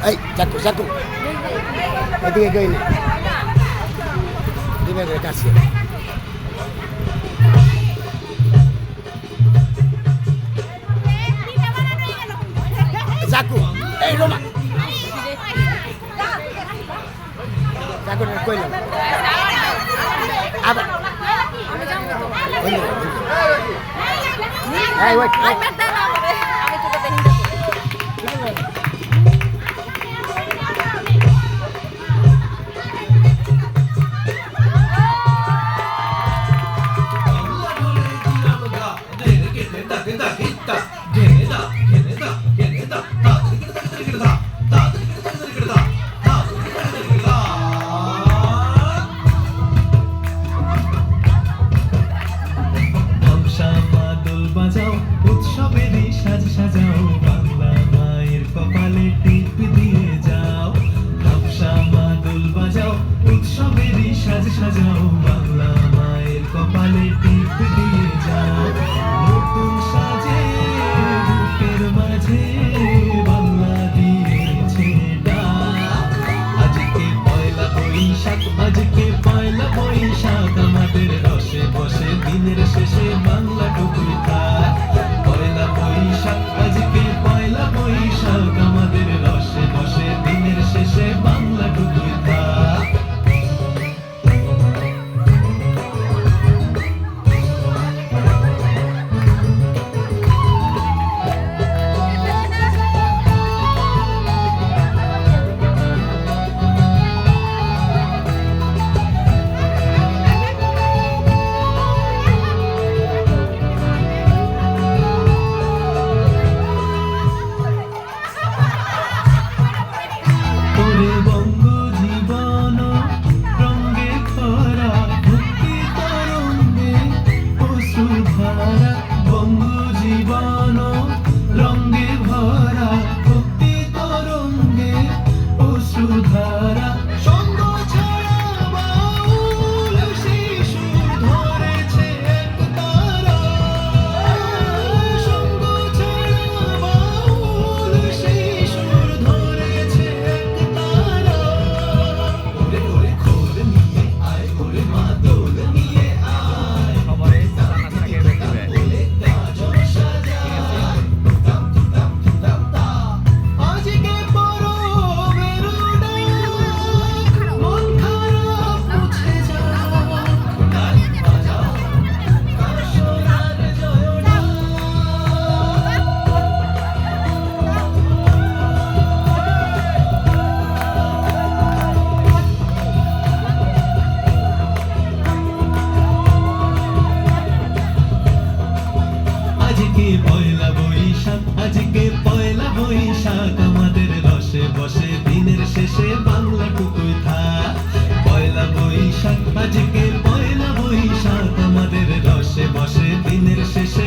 এই চাকু চাকু এদিকে গই না দিবে কাছে চাকু এই রোমা চাকু কইলাম আবার এই ওয়েট উৎসবেরই সাজ সাজাও বাংলা মায়ের কপালে টিপ দিয়ে যাও ধামসা মাদল বাজাও উৎসবেরই সাজ সাজাও বাংলা মায়ের কপালে টিপ দিয়ে যাও নতুন সাজে বুকের মাঝে বাংলা দিয়েছে ডাক আজকে পয়লা বৈশাখ আমাদের রসে বসে দিনের শেষে বাংলা টুকুই থাক পয়লা বৈশাখ আজকে পয়লা বৈশাখ আমাদের রসে বসে দিনের শেষে বাংলা টুকুই থাক আজকে পয়লা বৈশাখ আমাদের রসে বসে দিনের শেষে বাংলা টুকুই থাক পয়লা বৈশাখ আজকে পয়লা বৈশাখ আমাদের রসে বসে দিনের শেষে